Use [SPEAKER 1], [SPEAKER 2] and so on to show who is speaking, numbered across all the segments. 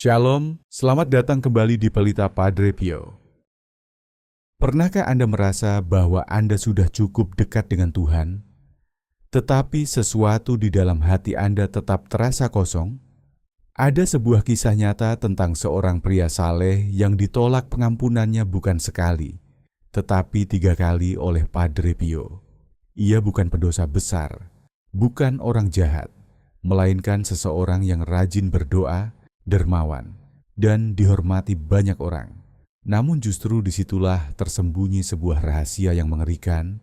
[SPEAKER 1] Shalom, selamat datang kembali di Pelita Padre Pio. Pernahkah Anda merasa bahwa Anda sudah cukup dekat dengan Tuhan, tetapi sesuatu di dalam hati Anda tetap terasa kosong? Ada sebuah kisah nyata tentang seorang pria saleh yang ditolak pengampunannya bukan sekali, tetapi 3 kali oleh Padre Pio. Ia bukan pendosa besar, bukan orang jahat, melainkan seseorang yang rajin berdoa, dermawan, dan dihormati banyak orang. Namun justru disitulah tersembunyi sebuah rahasia yang mengerikan,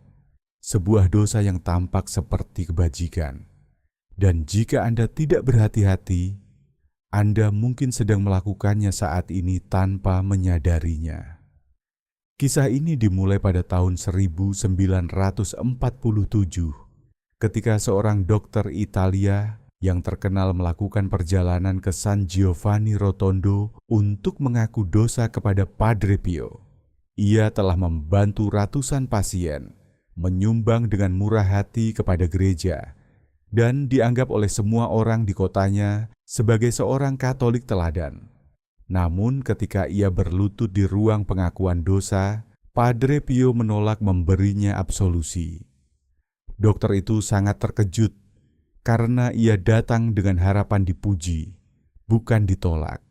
[SPEAKER 1] sebuah dosa yang tampak seperti kebajikan. Dan jika Anda tidak berhati-hati, Anda mungkin sedang melakukannya saat ini tanpa menyadarinya. Kisah ini dimulai pada tahun 1947, ketika seorang dokter Italia yang terkenal melakukan perjalanan ke San Giovanni Rotondo untuk mengaku dosa kepada Padre Pio. Ia telah membantu ratusan pasien, menyumbang dengan murah hati kepada gereja, dan dianggap oleh semua orang di kotanya sebagai seorang Katolik teladan. Namun ketika ia berlutut di ruang pengakuan dosa, Padre Pio menolak memberinya absolusi. Dokter itu sangat terkejut karena ia datang dengan harapan dipuji, bukan ditolak.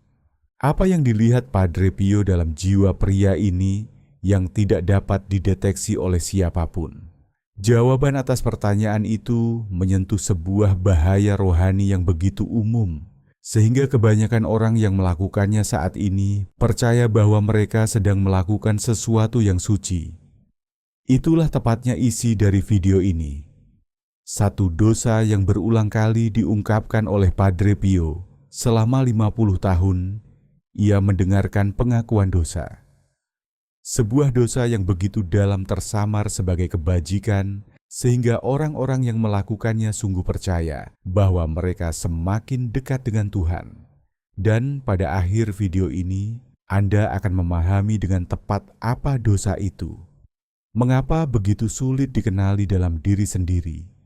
[SPEAKER 1] Apa yang dilihat Padre Pio dalam jiwa pria ini yang tidak dapat dideteksi oleh siapapun? Jawaban atas pertanyaan itu menyentuh sebuah bahaya rohani yang begitu umum, sehingga kebanyakan orang yang melakukannya saat ini percaya bahwa mereka sedang melakukan sesuatu yang suci. Itulah tepatnya isi dari video ini. Satu dosa yang berulang kali diungkapkan oleh Padre Pio. Selama 50 tahun, ia mendengarkan pengakuan dosa. Sebuah dosa yang begitu dalam tersamar sebagai kebajikan, sehingga orang-orang yang melakukannya sungguh percaya bahwa mereka semakin dekat dengan Tuhan. Dan pada akhir video ini, Anda akan memahami dengan tepat apa dosa itu. Mengapa begitu sulit dikenali dalam diri sendiri?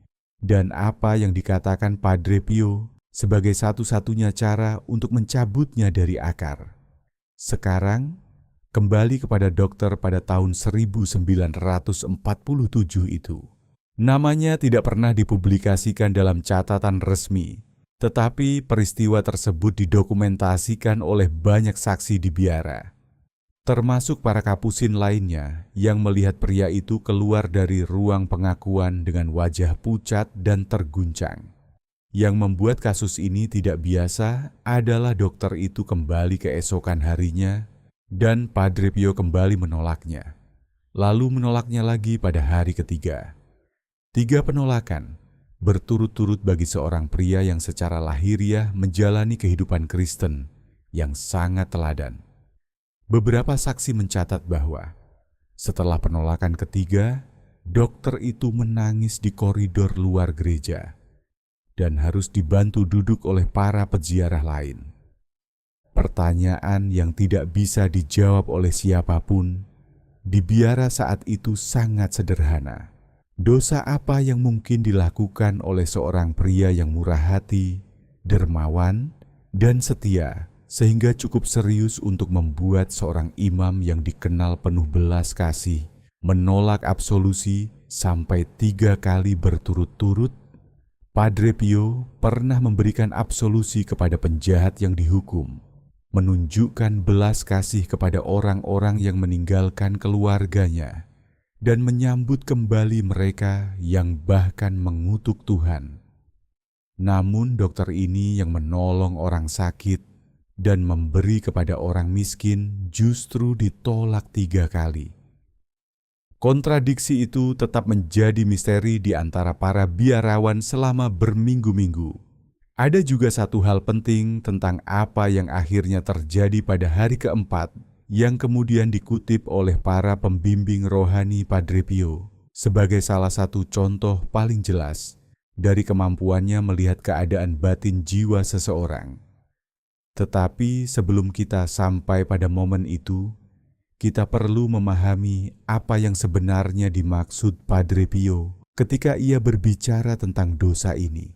[SPEAKER 1] Dan apa yang dikatakan Padre Pio sebagai satu-satunya cara untuk mencabutnya dari akar. Sekarang, kembali kepada dokter pada tahun 1947 itu. Namanya tidak pernah dipublikasikan dalam catatan resmi, tetapi peristiwa tersebut didokumentasikan oleh banyak saksi di biara, termasuk para kapusin lainnya yang melihat pria itu keluar dari ruang pengakuan dengan wajah pucat dan terguncang. Yang membuat kasus ini tidak biasa adalah dokter itu kembali keesokan harinya dan Padre Pio kembali menolaknya. Lalu menolaknya lagi pada hari ketiga. 3 penolakan berturut-turut bagi seorang pria yang secara lahiriah menjalani kehidupan Kristen yang sangat teladan. Beberapa saksi mencatat bahwa setelah penolakan ketiga, dokter itu menangis di koridor luar gereja dan harus dibantu duduk oleh para peziarah lain. Pertanyaan yang tidak bisa dijawab oleh siapapun di biara saat itu sangat sederhana. Dosa apa yang mungkin dilakukan oleh seorang pria yang murah hati, dermawan, dan setia, sehingga cukup serius untuk membuat seorang imam yang dikenal penuh belas kasih menolak absolusi sampai 3 kali berturut-turut? Padre Pio pernah memberikan absolusi kepada penjahat yang dihukum, menunjukkan belas kasih kepada orang-orang yang meninggalkan keluarganya, dan menyambut kembali mereka yang bahkan mengutuk Tuhan. Namun dokter ini yang menolong orang sakit dan memberi kepada orang miskin justru ditolak 3 kali. Kontradiksi itu tetap menjadi misteri di antara para biarawan selama berminggu-minggu. Ada juga satu hal penting tentang apa yang akhirnya terjadi pada hari keempat yang kemudian dikutip oleh para pembimbing rohani Padre Pio sebagai salah satu contoh paling jelas dari kemampuannya melihat keadaan batin jiwa seseorang. Tetapi sebelum kita sampai pada momen itu, kita perlu memahami apa yang sebenarnya dimaksud Padre Pio ketika ia berbicara tentang dosa ini.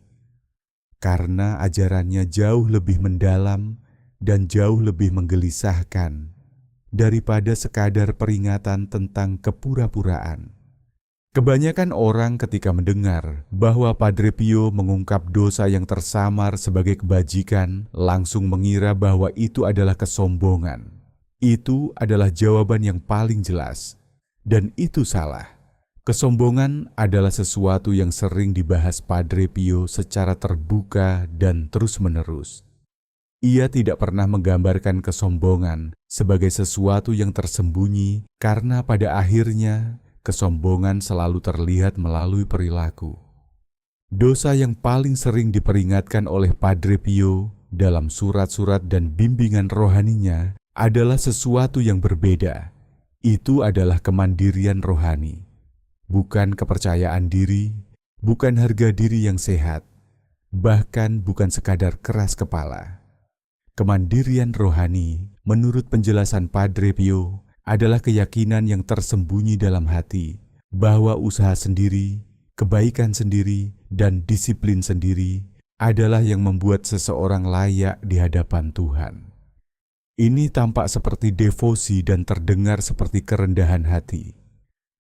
[SPEAKER 1] Karena ajarannya jauh lebih mendalam dan jauh lebih menggelisahkan daripada sekadar peringatan tentang kepura-puraan. Kebanyakan orang ketika mendengar bahwa Padre Pio mengungkap dosa yang tersamar sebagai kebajikan langsung mengira bahwa itu adalah kesombongan. Itu adalah jawaban yang paling jelas, dan itu salah. Kesombongan adalah sesuatu yang sering dibahas Padre Pio secara terbuka dan terus-menerus. Ia tidak pernah menggambarkan kesombongan sebagai sesuatu yang tersembunyi karena pada akhirnya kesombongan selalu terlihat melalui perilaku. Dosa yang paling sering diperingatkan oleh Padre Pio dalam surat-surat dan bimbingan rohaninya adalah sesuatu yang berbeda. Itu adalah kemandirian rohani, bukan kepercayaan diri, bukan harga diri yang sehat, bahkan bukan sekadar keras kepala. Kemandirian rohani, menurut penjelasan Padre Pio, adalah keyakinan yang tersembunyi dalam hati bahwa usaha sendiri, kebaikan sendiri, dan disiplin sendiri adalah yang membuat seseorang layak di hadapan Tuhan. Ini tampak seperti devosi dan terdengar seperti kerendahan hati.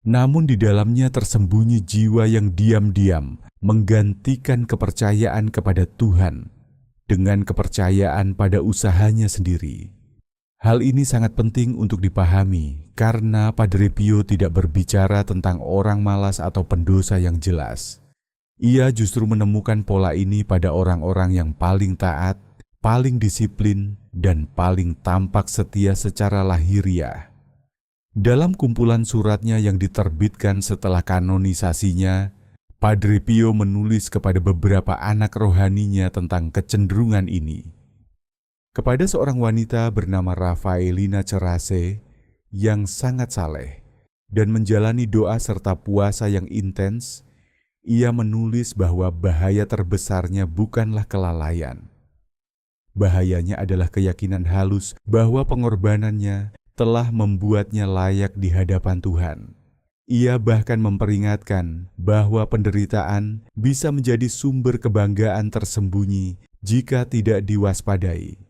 [SPEAKER 1] Namun di dalamnya tersembunyi jiwa yang diam-diam menggantikan kepercayaan kepada Tuhan dengan kepercayaan pada usahanya sendiri. Hal ini sangat penting untuk dipahami karena Padre Pio tidak berbicara tentang orang malas atau pendosa yang jelas. Ia justru menemukan pola ini pada orang-orang yang paling taat, paling disiplin, dan paling tampak setia secara lahiriah. Dalam kumpulan suratnya yang diterbitkan setelah kanonisasinya, Padre Pio menulis kepada beberapa anak rohaninya tentang kecenderungan ini. Kepada seorang wanita bernama Rafaelina Cerase yang sangat saleh dan menjalani doa serta puasa yang intens, ia menulis bahwa bahaya terbesarnya bukanlah kelalaian. Bahayanya adalah keyakinan halus bahwa pengorbanannya telah membuatnya layak di hadapan Tuhan. Ia bahkan memperingatkan bahwa penderitaan bisa menjadi sumber kebanggaan tersembunyi jika tidak diwaspadai.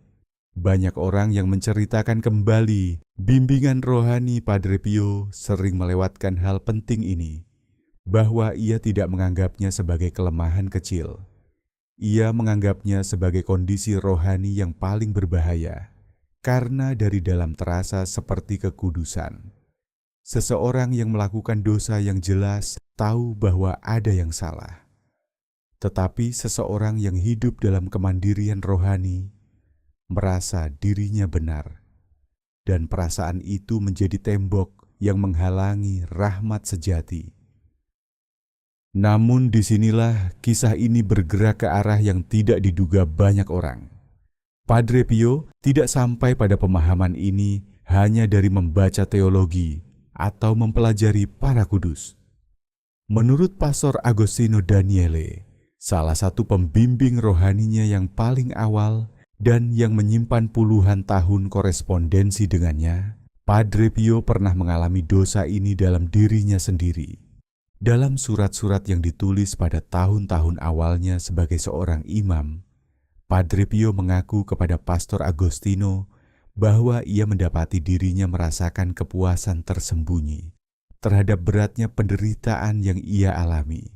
[SPEAKER 1] Banyak orang yang menceritakan kembali bimbingan rohani Padre Pio sering melewatkan hal penting ini, bahwa ia tidak menganggapnya sebagai kelemahan kecil. Ia menganggapnya sebagai kondisi rohani yang paling berbahaya, karena dari dalam terasa seperti kekudusan. Seseorang yang melakukan dosa yang jelas tahu bahwa ada yang salah. Tetapi seseorang yang hidup dalam kemandirian rohani merasa dirinya benar, dan perasaan itu menjadi tembok yang menghalangi rahmat sejati. Namun disinilah kisah ini bergerak ke arah yang tidak diduga banyak orang. Padre Pio tidak sampai pada pemahaman ini hanya dari membaca teologi atau mempelajari para kudus. Menurut Pastor Agostino Daniele, salah satu pembimbing rohaninya yang paling awal dan yang menyimpan puluhan tahun korespondensi dengannya, Padre Pio pernah mengalami dosa ini dalam dirinya sendiri. Dalam surat-surat yang ditulis pada tahun-tahun awalnya sebagai seorang imam, Padre Pio mengaku kepada Pastor Agostino bahwa ia mendapati dirinya merasakan kepuasan tersembunyi terhadap beratnya penderitaan yang ia alami.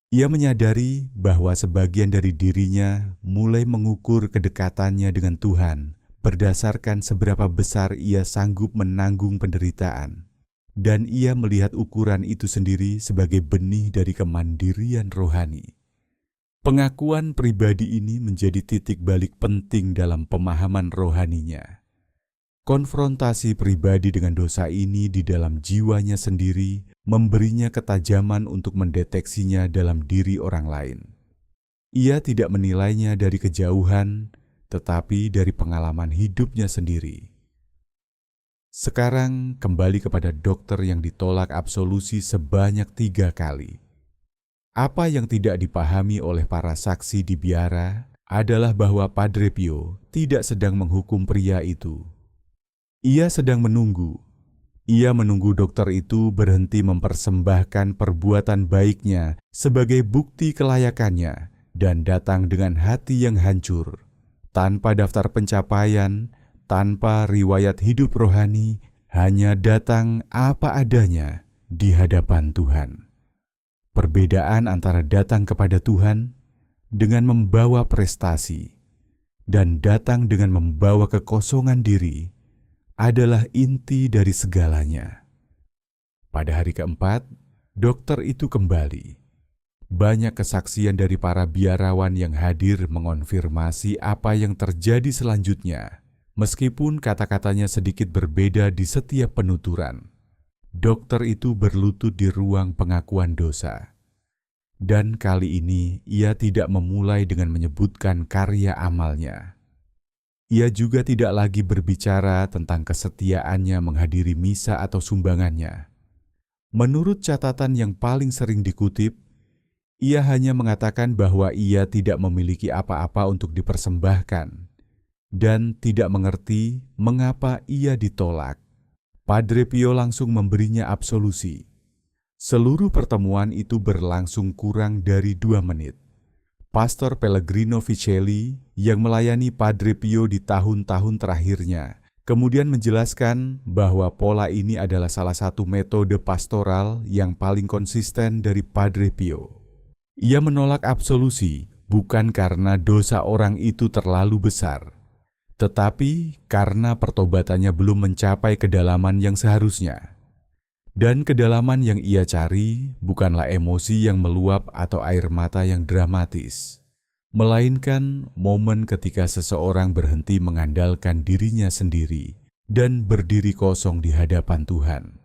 [SPEAKER 1] Ia menyadari bahwa sebagian dari dirinya mulai mengukur kedekatannya dengan Tuhan berdasarkan seberapa besar ia sanggup menanggung penderitaan, dan ia melihat ukuran itu sendiri sebagai benih dari kemandirian rohani. Pengakuan pribadi ini menjadi titik balik penting dalam pemahaman rohaninya. Konfrontasi pribadi dengan dosa ini di dalam jiwanya sendiri memberinya ketajaman untuk mendeteksinya dalam diri orang lain. Ia tidak menilainya dari kejauhan, tetapi dari pengalaman hidupnya sendiri. Sekarang kembali kepada dokter yang ditolak absolusi sebanyak 3 kali. Apa yang tidak dipahami oleh para saksi di biara adalah bahwa Padre Pio tidak sedang menghukum pria itu. Ia sedang menunggu. Ia menunggu dokter itu berhenti mempersembahkan perbuatan baiknya sebagai bukti kelayakannya dan datang dengan hati yang hancur, tanpa daftar pencapaian, tanpa riwayat hidup rohani, hanya datang apa adanya di hadapan Tuhan. Perbedaan antara datang kepada Tuhan dengan membawa prestasi dan datang dengan membawa kekosongan diri adalah inti dari segalanya. Pada hari keempat, dokter itu kembali. Banyak kesaksian dari para biarawan yang hadir mengonfirmasi apa yang terjadi selanjutnya, meskipun kata-katanya sedikit berbeda di setiap penuturan. Dokter itu berlutut di ruang pengakuan dosa. Dan kali ini ia tidak memulai dengan menyebutkan karya amalnya. Ia juga tidak lagi berbicara tentang kesetiaannya menghadiri misa atau sumbangannya. Menurut catatan yang paling sering dikutip, ia hanya mengatakan bahwa ia tidak memiliki apa-apa untuk dipersembahkan dan tidak mengerti mengapa ia ditolak. Padre Pio langsung memberinya absolusi. Seluruh pertemuan itu berlangsung kurang dari 2 menit. Pastor Pellegrino Vicelli yang melayani Padre Pio di tahun-tahun terakhirnya kemudian menjelaskan bahwa pola ini adalah salah satu metode pastoral yang paling konsisten dari Padre Pio. Ia menolak absolusi bukan karena dosa orang itu terlalu besar, tetapi karena pertobatannya belum mencapai kedalaman yang seharusnya. Dan kedalaman yang ia cari bukanlah emosi yang meluap atau air mata yang dramatis, melainkan momen ketika seseorang berhenti mengandalkan dirinya sendiri dan berdiri kosong di hadapan Tuhan.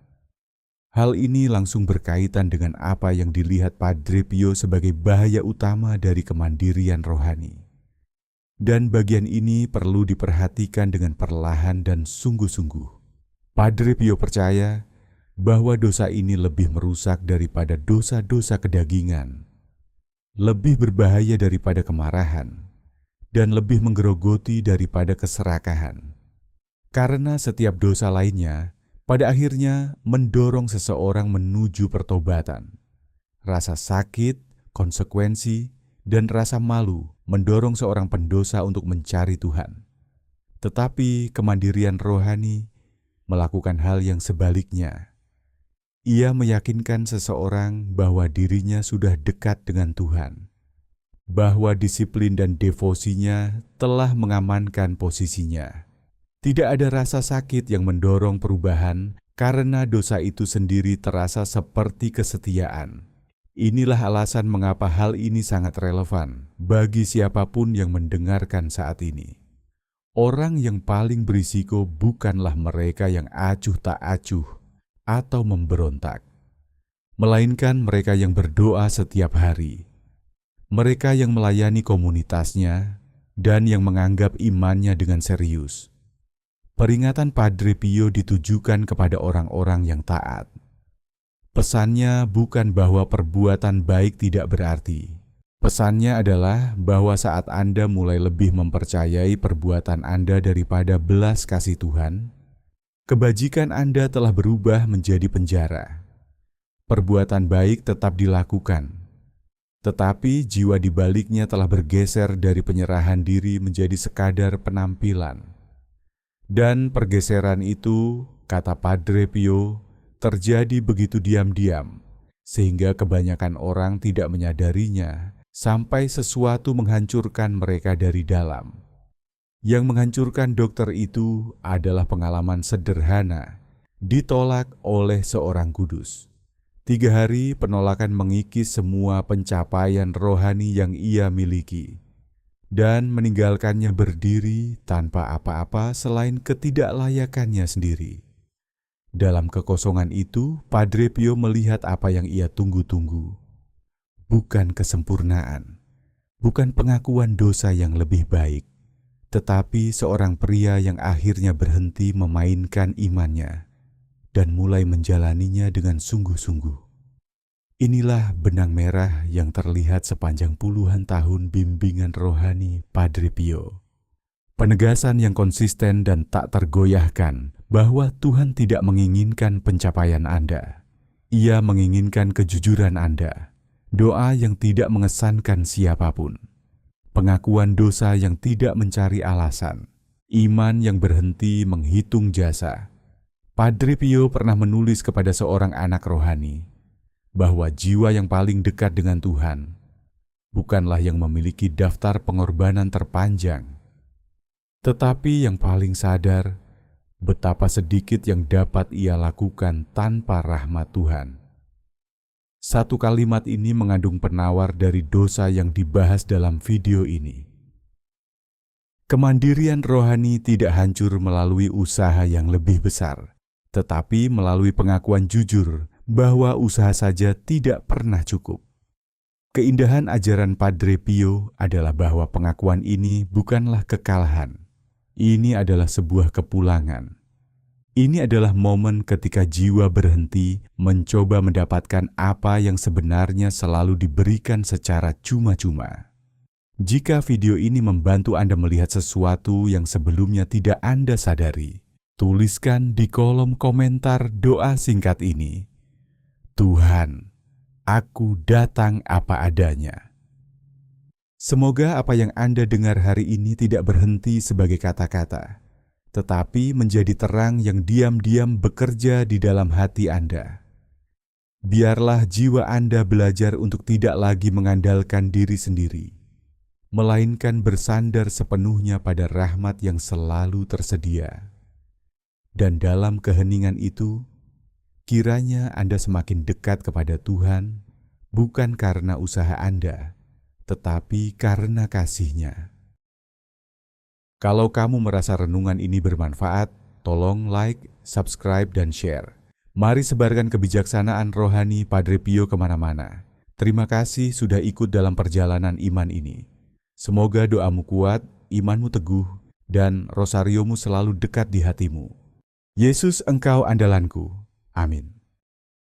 [SPEAKER 1] Hal ini langsung berkaitan dengan apa yang dilihat Padre Pio sebagai bahaya utama dari kemandirian rohani. Dan bagian ini perlu diperhatikan dengan perlahan dan sungguh-sungguh. Padre Pio percaya bahwa dosa ini lebih merusak daripada dosa-dosa kedagingan, lebih berbahaya daripada kemarahan, dan lebih menggerogoti daripada keserakahan. Karena setiap dosa lainnya pada akhirnya mendorong seseorang menuju pertobatan. Rasa sakit, konsekuensi, dan rasa malu mendorong seorang pendosa untuk mencari Tuhan. Tetapi kemandirian rohani melakukan hal yang sebaliknya. Ia meyakinkan seseorang bahwa dirinya sudah dekat dengan Tuhan, bahwa disiplin dan devosinya telah mengamankan posisinya. Tidak ada rasa sakit yang mendorong perubahan karena dosa itu sendiri terasa seperti kesetiaan. Inilah alasan mengapa hal ini sangat relevan bagi siapapun yang mendengarkan saat ini. Orang yang paling berisiko bukanlah mereka yang acuh tak acuh atau memberontak, melainkan mereka yang berdoa setiap hari, mereka yang melayani komunitasnya, dan yang menganggap imannya dengan serius. Peringatan Padre Pio ditujukan kepada orang-orang yang taat. Pesannya bukan bahwa perbuatan baik tidak berarti. Pesannya adalah bahwa saat Anda mulai lebih mempercayai perbuatan Anda daripada belas kasih Tuhan, kebajikan Anda telah berubah menjadi penjara. Perbuatan baik tetap dilakukan, tetapi jiwa di baliknya telah bergeser dari penyerahan diri menjadi sekadar penampilan. Dan pergeseran itu, kata Padre Pio, terjadi begitu diam-diam, sehingga kebanyakan orang tidak menyadarinya sampai sesuatu menghancurkan mereka dari dalam. Yang menghancurkan dokter itu adalah pengalaman sederhana, ditolak oleh seorang kudus. 3 hari penolakan mengikis semua pencapaian rohani yang ia miliki, dan meninggalkannya berdiri tanpa apa-apa selain ketidaklayakannya sendiri. Dalam kekosongan itu, Padre Pio melihat apa yang ia tunggu-tunggu. Bukan kesempurnaan, bukan pengakuan dosa yang lebih baik, tetapi seorang pria yang akhirnya berhenti memainkan imannya dan mulai menjalaninya dengan sungguh-sungguh. Inilah benang merah yang terlihat sepanjang puluhan tahun bimbingan rohani Padre Pio. Penegasan yang konsisten dan tak tergoyahkan bahwa Tuhan tidak menginginkan pencapaian Anda. Ia menginginkan kejujuran Anda, doa yang tidak mengesankan siapapun. pengakuan dosa yang tidak mencari alasan, iman yang berhenti menghitung jasa. Padre Pio pernah menulis kepada seorang anak rohani bahwa jiwa yang paling dekat dengan Tuhan bukanlah yang memiliki daftar pengorbanan terpanjang, tetapi yang paling sadar betapa sedikit yang dapat ia lakukan tanpa rahmat Tuhan. Satu kalimat ini mengandung penawar dari dosa yang dibahas dalam video ini. Kemandirian rohani tidak hancur melalui usaha yang lebih besar, tetapi melalui pengakuan jujur bahwa usaha saja tidak pernah cukup. Keindahan ajaran Padre Pio adalah bahwa pengakuan ini bukanlah kekalahan. Ini adalah sebuah kepulangan. Ini adalah momen ketika jiwa berhenti mencoba mendapatkan apa yang sebenarnya selalu diberikan secara cuma-cuma. Jika video ini membantu Anda melihat sesuatu yang sebelumnya tidak Anda sadari, tuliskan di kolom komentar doa singkat ini. Tuhan, aku datang apa adanya. Semoga apa yang Anda dengar hari ini tidak berhenti sebagai kata-kata, tetapi menjadi terang yang diam-diam bekerja di dalam hati Anda. Biarlah jiwa Anda belajar untuk tidak lagi mengandalkan diri sendiri, melainkan bersandar sepenuhnya pada rahmat yang selalu tersedia. Dan dalam keheningan itu, kiranya Anda semakin dekat kepada Tuhan, bukan karena usaha Anda, tetapi karena kasih-Nya. Kalau kamu merasa renungan ini bermanfaat, tolong like, subscribe, dan share. Mari sebarkan kebijaksanaan rohani Padre Pio kemana-mana. Terima kasih sudah ikut dalam perjalanan iman ini. Semoga doamu kuat, imanmu teguh, dan rosariomu selalu dekat di hatimu. Yesus engkau andalanku. Amin.